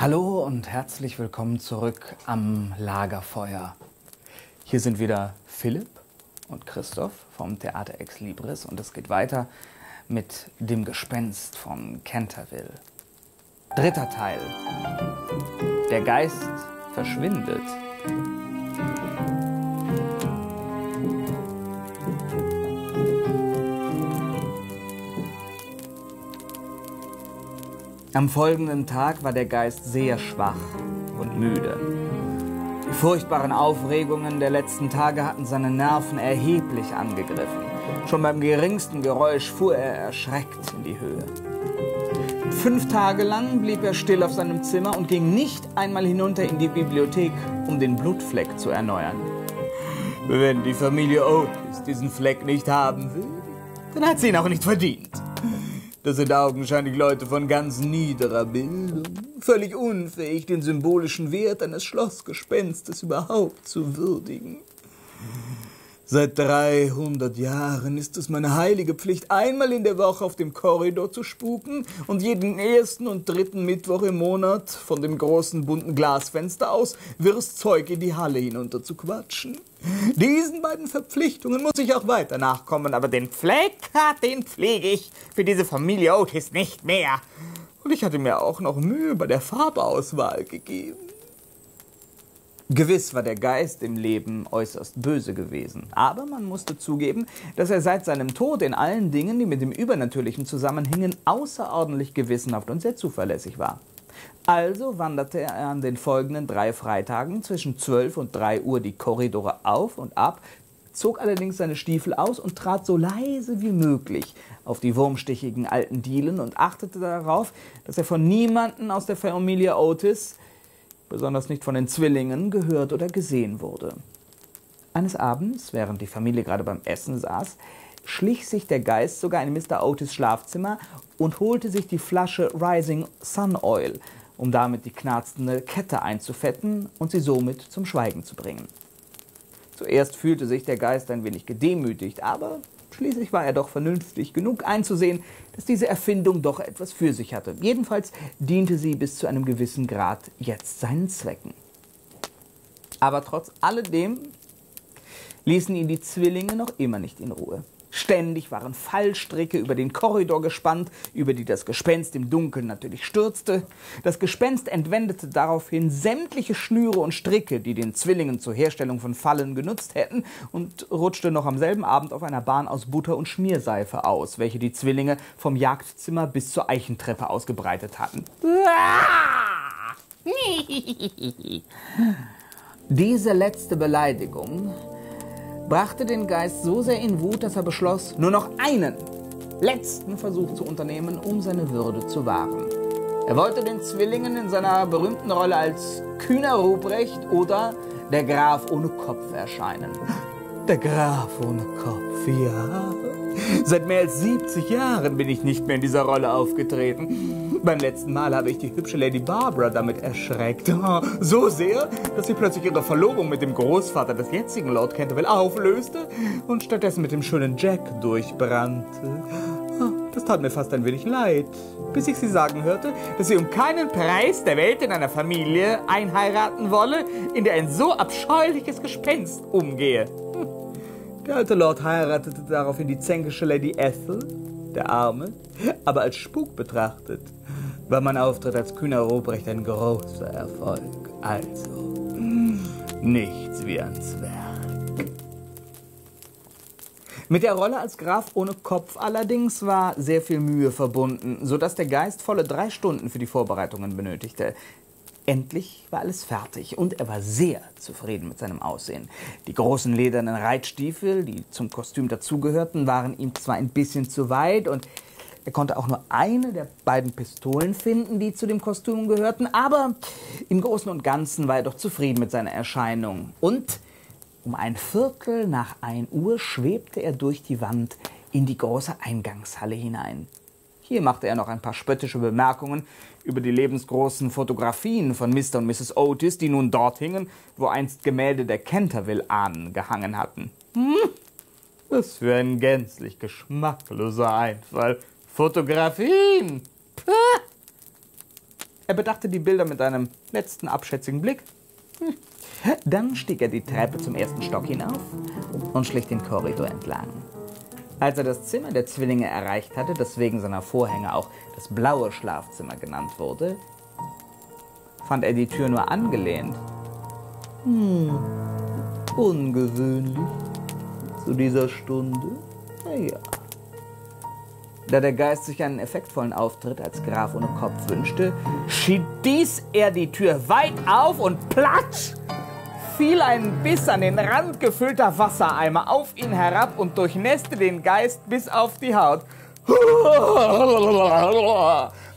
Hallo und herzlich willkommen zurück am Lagerfeuer. Hier sind wieder Philipp und Christoph vom Theater Ex Libris und es geht weiter mit dem Gespenst von Canterville. Dritter Teil. Der Geist verschwindet. Am folgenden Tag war der Geist sehr schwach und müde. Die furchtbaren Aufregungen der letzten Tage hatten seine Nerven erheblich angegriffen. Schon beim geringsten Geräusch fuhr er erschreckt in die Höhe. 5 Tage lang blieb er still auf seinem Zimmer und ging nicht einmal hinunter in die Bibliothek, um den Blutfleck zu erneuern. Wenn die Familie Otis diesen Fleck nicht haben will, dann hat sie ihn auch nicht verdient. Das sind augenscheinlich Leute von ganz niederer Bildung, völlig unfähig, den symbolischen Wert eines Schlossgespenstes überhaupt zu würdigen. Seit 300 Jahren ist es meine heilige Pflicht, einmal in der Woche auf dem Korridor zu spuken und jeden 1. und 3. Mittwoch im Monat von dem großen bunten Glasfenster aus wirres Zeug in die Halle hinunter zu quatschen. Diesen beiden Verpflichtungen muss ich auch weiter nachkommen, aber den Fleck, den pflege ich für diese Familie Otis nicht mehr. Und ich hatte mir auch noch Mühe bei der Farbauswahl gegeben. Gewiss war der Geist im Leben äußerst böse gewesen, aber man musste zugeben, dass er seit seinem Tod in allen Dingen, die mit dem Übernatürlichen zusammenhingen, außerordentlich gewissenhaft und sehr zuverlässig war. Also wanderte er an den folgenden 3 Freitagen zwischen 12 und 3 Uhr die Korridore auf und ab, zog allerdings seine Stiefel aus und trat so leise wie möglich auf die wurmstichigen alten Dielen und achtete darauf, dass er von niemanden aus der Familie Otis, besonders nicht von den Zwillingen, gehört oder gesehen wurde. Eines Abends, während die Familie gerade beim Essen saß, schlich sich der Geist sogar in Mr. Otis' Schlafzimmer und holte sich die Flasche Rising Sun Oil, um damit die knarzende Kette einzufetten und sie somit zum Schweigen zu bringen. Zuerst fühlte sich der Geist ein wenig gedemütigt, aber schließlich war er doch vernünftig genug einzusehen, dass diese Erfindung doch etwas für sich hatte. Jedenfalls diente sie bis zu einem gewissen Grad jetzt seinen Zwecken. Aber trotz alledem ließen ihn die Zwillinge noch immer nicht in Ruhe. Ständig waren Fallstricke über den Korridor gespannt, über die das Gespenst im Dunkeln natürlich stürzte. Das Gespenst entwendete daraufhin sämtliche Schnüre und Stricke, die den Zwillingen zur Herstellung von Fallen genutzt hätten, und rutschte noch am selben Abend auf einer Bahn aus Butter und Schmierseife aus, welche die Zwillinge vom Jagdzimmer bis zur Eichentreppe ausgebreitet hatten. Diese letzte Beleidigung brachte den Geist so sehr in Wut, dass er beschloss, nur noch einen letzten Versuch zu unternehmen, um seine Würde zu wahren. Er wollte den Zwillingen in seiner berühmten Rolle als kühner Ruprecht oder der Graf ohne Kopf erscheinen. Der Graf ohne Kopf, ja. Seit mehr als 70 Jahren bin ich nicht mehr in dieser Rolle aufgetreten. Beim letzten Mal habe ich die hübsche Lady Barbara damit erschreckt. So sehr, dass sie plötzlich ihre Verlobung mit dem Großvater des jetzigen Lord Canterville auflöste und stattdessen mit dem schönen Jack durchbrannte. Das tat mir fast ein wenig leid, bis ich sie sagen hörte, dass sie um keinen Preis der Welt in einer Familie einheiraten wolle, in der ein so abscheuliches Gespenst umgehe. Der alte Lord heiratete daraufhin die zänkische Lady Ethel, der Arme, aber als Spuk betrachtet war mein Auftritt als kühner Ruprecht ein großer Erfolg. Also, nichts wie ein Zwerg. Mit der Rolle als Graf ohne Kopf allerdings war sehr viel Mühe verbunden, sodass der Geist volle 3 Stunden für die Vorbereitungen benötigte. Endlich war alles fertig und er war sehr zufrieden mit seinem Aussehen. Die großen ledernen Reitstiefel, die zum Kostüm dazugehörten, waren ihm zwar ein bisschen zu weit und er konnte auch nur eine der beiden Pistolen finden, die zu dem Kostüm gehörten, aber im Großen und Ganzen war er doch zufrieden mit seiner Erscheinung. Und um 1 Uhr schwebte er durch die Wand in die große Eingangshalle hinein. Hier machte er noch ein paar spöttische Bemerkungen über die lebensgroßen Fotografien von Mr. und Mrs. Otis, die nun dort hingen, wo einst Gemälde der Canterville-Ahnen gehangen hatten. Was für ein gänzlich geschmackloser Einfall. Fotografien! Er bedachte die Bilder mit einem letzten abschätzigen Blick. Dann stieg er die Treppe zum ersten Stock hinauf und schlich den Korridor entlang. Als er das Zimmer der Zwillinge erreicht hatte, das wegen seiner Vorhänge auch das blaue Schlafzimmer genannt wurde, fand er die Tür nur angelehnt. Ungewöhnlich zu dieser Stunde. Naja. Da der Geist sich einen effektvollen Auftritt als Graf ohne Kopf wünschte, stieß er die Tür weit auf und platsch! Fiel ein bis an den Rand gefüllter Wassereimer auf ihn herab und durchnässte den Geist bis auf die Haut.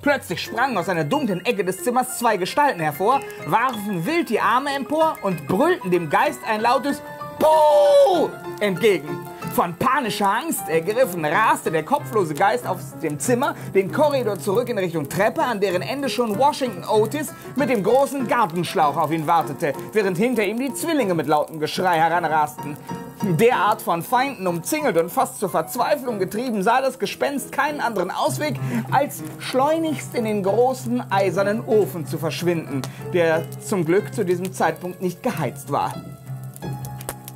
Plötzlich sprangen aus einer dunklen Ecke des Zimmers zwei Gestalten hervor, warfen wild die Arme empor und brüllten dem Geist ein lautes Buh entgegen. Von panischer Angst ergriffen, raste der kopflose Geist aus dem Zimmer, den Korridor zurück in Richtung Treppe, an deren Ende schon Washington Otis mit dem großen Gartenschlauch auf ihn wartete, während hinter ihm die Zwillinge mit lautem Geschrei heranrasten. Derart von Feinden umzingelt und fast zur Verzweiflung getrieben, sah das Gespenst keinen anderen Ausweg, als schleunigst in den großen eisernen Ofen zu verschwinden, der zum Glück zu diesem Zeitpunkt nicht geheizt war.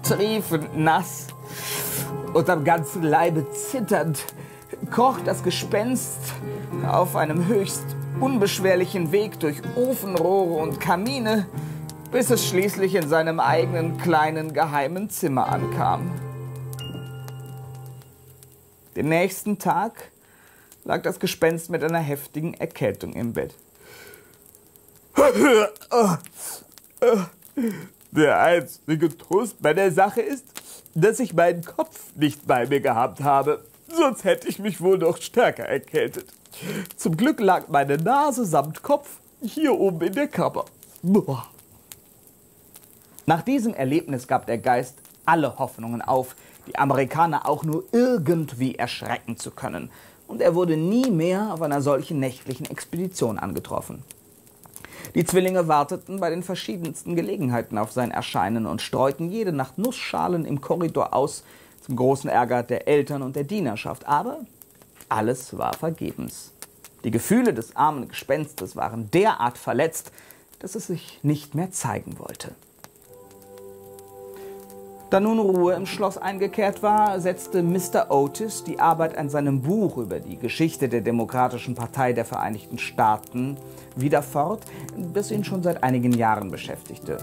Triefend nass und am ganzen Leibe zitternd kroch das Gespenst auf einem höchst unbeschwerlichen Weg durch Ofenrohre und Kamine, bis es schließlich in seinem eigenen kleinen geheimen Zimmer ankam. Den nächsten Tag lag das Gespenst mit einer heftigen Erkältung im Bett. Der einzige Trost bei der Sache ist, dass ich meinen Kopf nicht bei mir gehabt habe. Sonst hätte ich mich wohl noch stärker erkältet. Zum Glück lag meine Nase samt Kopf hier oben in der Kammer. Boah. Nach diesem Erlebnis gab der Geist alle Hoffnungen auf, die Amerikaner auch nur irgendwie erschrecken zu können. Und er wurde nie mehr auf einer solchen nächtlichen Expedition angetroffen. Die Zwillinge warteten bei den verschiedensten Gelegenheiten auf sein Erscheinen und streuten jede Nacht Nussschalen im Korridor aus, zum großen Ärger der Eltern und der Dienerschaft. Aber alles war vergebens. Die Gefühle des armen Gespenstes waren derart verletzt, dass es sich nicht mehr zeigen wollte. Da nun Ruhe im Schloss eingekehrt war, setzte Mr. Otis die Arbeit an seinem Buch über die Geschichte der Demokratischen Partei der Vereinigten Staaten wieder fort, das ihn schon seit einigen Jahren beschäftigte.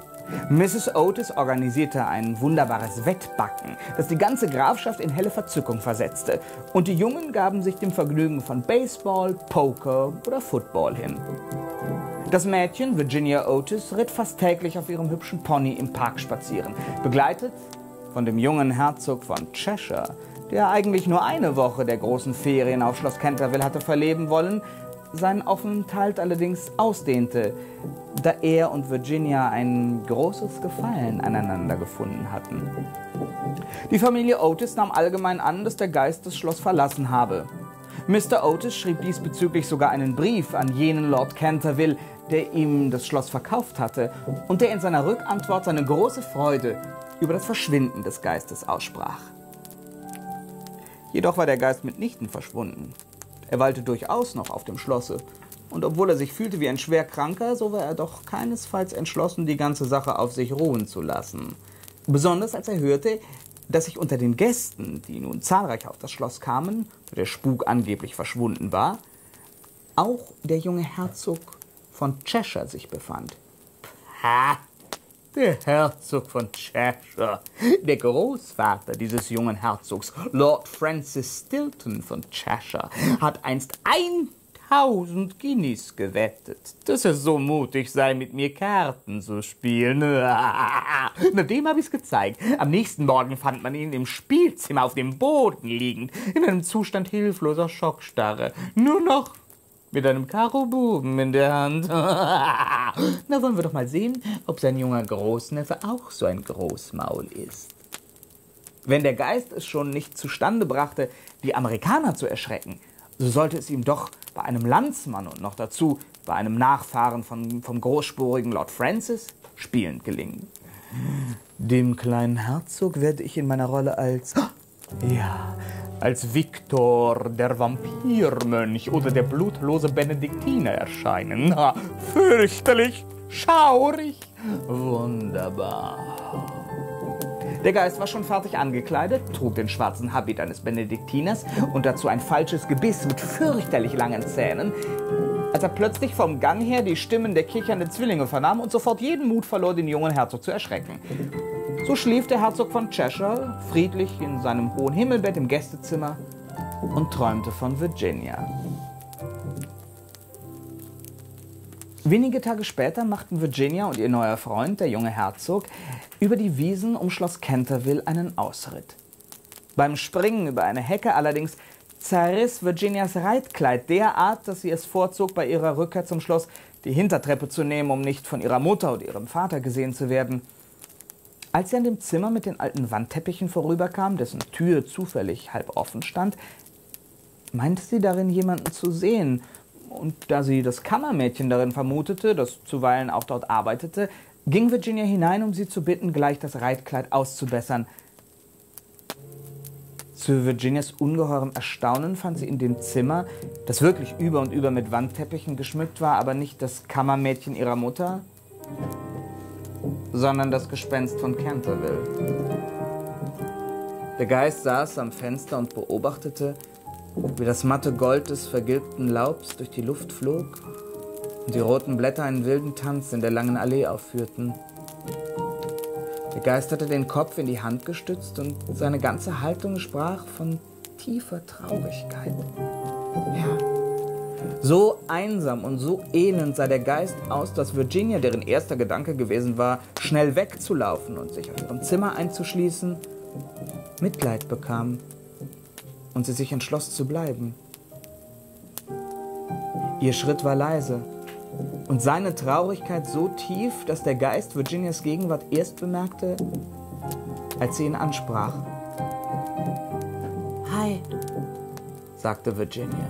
Mrs. Otis organisierte ein wunderbares Wettbacken, das die ganze Grafschaft in helle Verzückung versetzte, und die Jungen gaben sich dem Vergnügen von Baseball, Poker oder Football hin. Das Mädchen, Virginia Otis, ritt fast täglich auf ihrem hübschen Pony im Park spazieren, begleitet von dem jungen Herzog von Cheshire, der eigentlich nur eine Woche der großen Ferien auf Schloss Canterville hatte verleben wollen, seinen Aufenthalt allerdings ausdehnte, da er und Virginia ein großes Gefallen aneinander gefunden hatten. Die Familie Otis nahm allgemein an, dass der Geist das Schloss verlassen habe. Mr. Otis schrieb diesbezüglich sogar einen Brief an jenen Lord Canterville, der ihm das Schloss verkauft hatte und der in seiner Rückantwort seine große Freude über das Verschwinden des Geistes aussprach. Jedoch war der Geist mitnichten verschwunden. Er weilte durchaus noch auf dem Schlosse, und obwohl er sich fühlte wie ein Schwerkranker, so war er doch keinesfalls entschlossen, die ganze Sache auf sich ruhen zu lassen. Besonders als er hörte, dass sich unter den Gästen, die nun zahlreich auf das Schloss kamen, wo der Spuk angeblich verschwunden war, auch der junge Herzog von Cheshire sich befand. Pah! Der Herzog von Cheshire, der Großvater dieses jungen Herzogs, Lord Francis Stilton von Cheshire, hat einst 1000 Guineas gewettet, dass er so mutig sei, mit mir Karten zu spielen. Na, dem habe ich's gezeigt. Am nächsten Morgen fand man ihn im Spielzimmer auf dem Boden liegend, in einem Zustand hilfloser Schockstarre. Nur noch mit einem Karo-Buben in der Hand. Na, wollen wir doch mal sehen, ob sein junger Großneffe auch so ein Großmaul ist. Wenn der Geist es schon nicht zustande brachte, die Amerikaner zu erschrecken, so sollte es ihm doch bei einem Landsmann und noch dazu bei einem Nachfahren vom großspurigen Lord Francis spielend gelingen. Dem kleinen Herzog werde ich in meiner Rolle als als Viktor, der Vampirmönch oder der blutlose Benediktiner erscheinen. Na, fürchterlich, schaurig, wunderbar. Der Geist war schon fertig angekleidet, trug den schwarzen Habit eines Benediktiners und dazu ein falsches Gebiss mit fürchterlich langen Zähnen, als er plötzlich vom Gang her die Stimmen der kichernden Zwillinge vernahm und sofort jeden Mut verlor, den jungen Herzog zu erschrecken. So schlief der Herzog von Cheshire friedlich in seinem hohen Himmelbett im Gästezimmer und träumte von Virginia. Wenige Tage später machten Virginia und ihr neuer Freund, der junge Herzog, über die Wiesen um Schloss Canterville einen Ausritt. Beim Springen über eine Hecke allerdings zerriss Virginias Reitkleid derart, dass sie es vorzog, bei ihrer Rückkehr zum Schloss die Hintertreppe zu nehmen, um nicht von ihrer Mutter oder ihrem Vater gesehen zu werden. Als sie an dem Zimmer mit den alten Wandteppichen vorüberkam, dessen Tür zufällig halb offen stand, meinte sie darin jemanden zu sehen. Und da sie das Kammermädchen darin vermutete, das zuweilen auch dort arbeitete, ging Virginia hinein, um sie zu bitten, gleich das Reitkleid auszubessern. Zu Virginias ungeheurem Erstaunen fand sie in dem Zimmer, das wirklich über und über mit Wandteppichen geschmückt war, aber nicht das Kammermädchen ihrer Mutter, sondern das Gespenst von Canterville. Der Geist saß am Fenster und beobachtete, wie das matte Gold des vergilbten Laubs durch die Luft flog und die roten Blätter einen wilden Tanz in der langen Allee aufführten. Der Geist hatte den Kopf in die Hand gestützt und seine ganze Haltung sprach von tiefer Traurigkeit. Ja, so einsam und so elend sah der Geist aus, dass Virginia, deren erster Gedanke gewesen war, schnell wegzulaufen und sich auf ihrem Zimmer einzuschließen, Mitleid bekam und sie sich entschloss zu bleiben. Ihr Schritt war leise und seine Traurigkeit so tief, dass der Geist Virginias Gegenwart erst bemerkte, als sie ihn ansprach. »Hi«, sagte Virginia.